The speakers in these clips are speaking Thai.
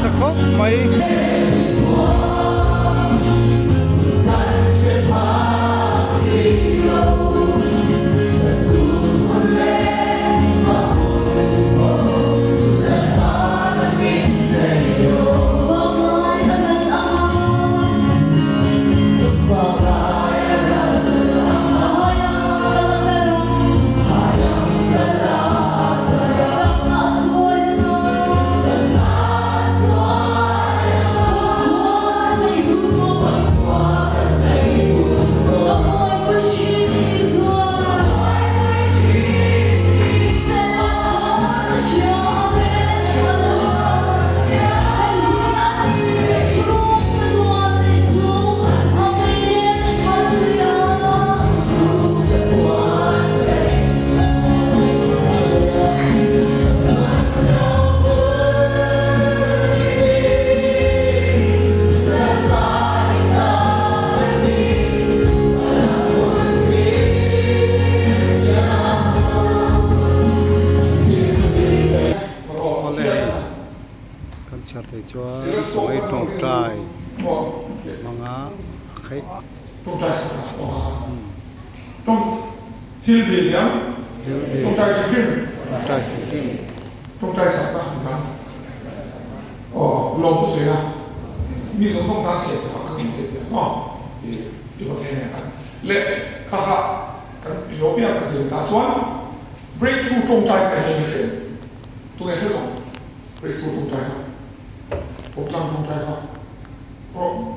sakop mai chặt để cho soi trồng trái mga khai trồng trái trồng thiên địa nhá trồng trái sinh trồng trái sản phẩm đó老不水啊，你从中间写什么可能写的比我天天看，来哈哈，右边的是打转，breakthrough 中trái概念是，都在这种 breakthrough 中trái的，我讲中trái的，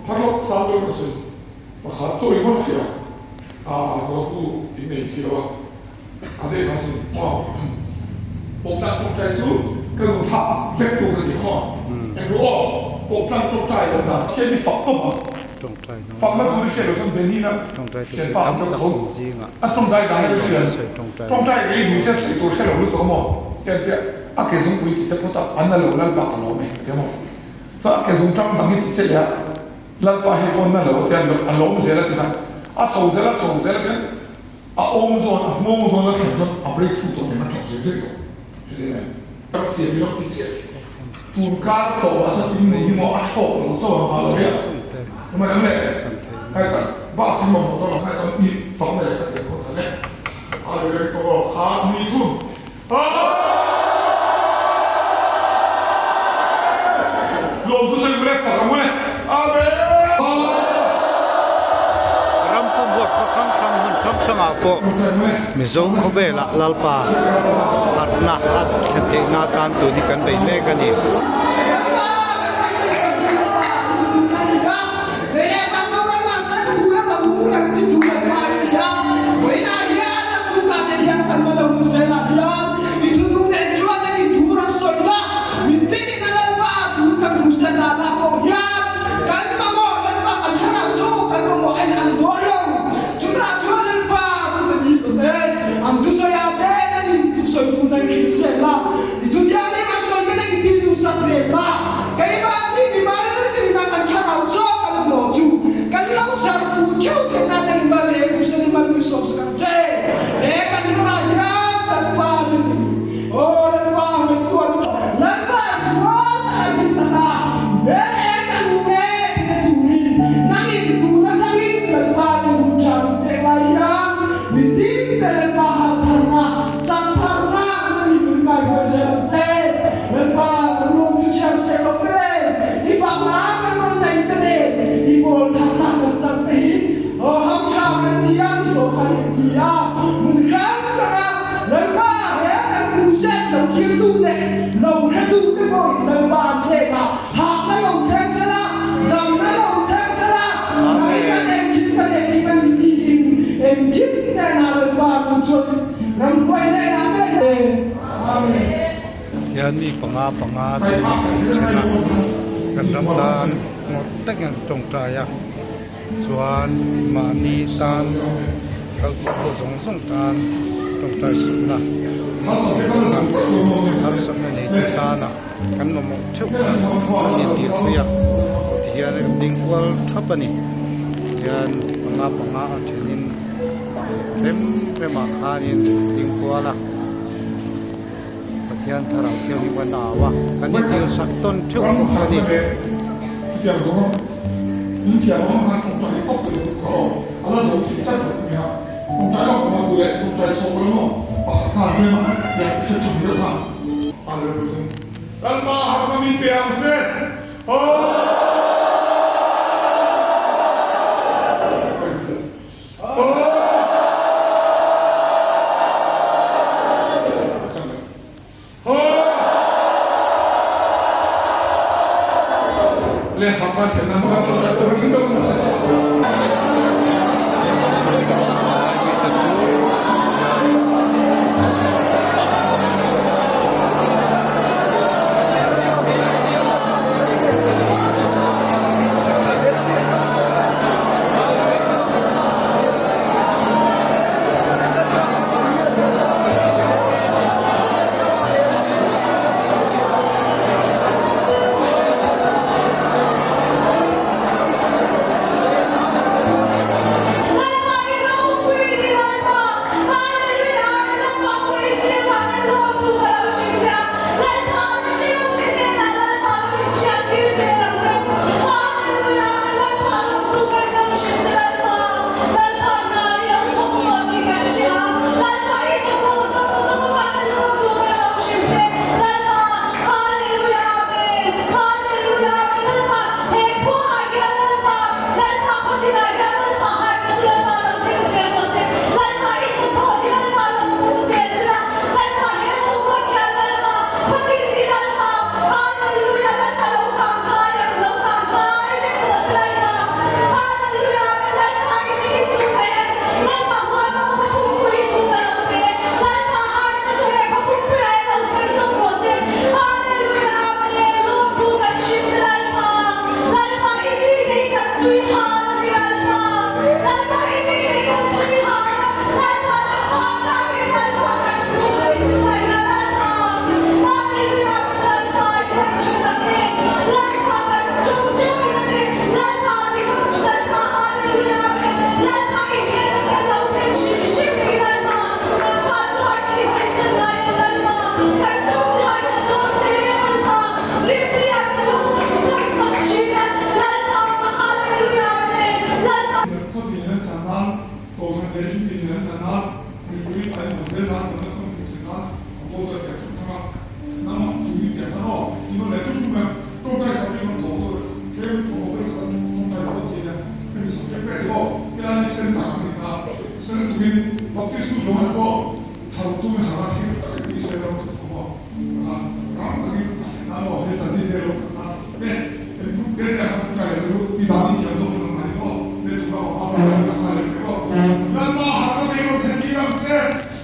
他说三个是，我还做一个是我不比美西了吧，这个是我讲中trái数。跟他这个的地方，如果我讲中trái的那，先你放多嘛，放那不是写了什么原因呢？先放那个后，中trái当然就是中trái你有些水多写了好多嘛，对，给从规矩这不到，按那路那把路没，对吗？这给从张当你这里，那把些关那路这路写了对吧？走这了跟，我们说那全说break through 多，你们总是这个，是这样。เสียไปรถติดเจ็บตูนการต่อมาสักปีหนึ่งยิ่งว่าชอบหรือชอบมาเลยทำไมนั่นแหละให้แบบบ้าสิมองต้องให้เขามีสองเลยสักเดียวเขาสักเนี่ยอะไรเลยก็ขามีทุนลงทุนไปเลยสักมั้ยอะไรรำพุ่งบวกครั้งหุ่นซ้ำสงาโกมิโซโคเบละลาลปาอัดนักอัดเฉตินาตานตัวที่กันไปเล่กันนี่ยันนี่ปังอาที่ชนะกันรำตาลหมดแต่งจงใจส่วนมานีตานเขาก็ส่งตานจงใจสุดนะทัศน์ในตานะกันนมเชื่อกันนี่ที่เขาอยากที่ยันดิ้งวัลทับนี่ยันปังอาเช่นนี้เริ่มมาขานี่ดิ้งวัลละ ทียนทาราเทียนวันดาวะกันนี่เดียวสักต้นทุกคนกันนี่ 比方说，以前我们看动作的角度考，阿拉从体质方面，动作要怎么对，动作说不了，把它对嘛，也是成就它，阿拉就是，咱把他们表示，哦。le hapa se na ma to ta to ni do ma se Let's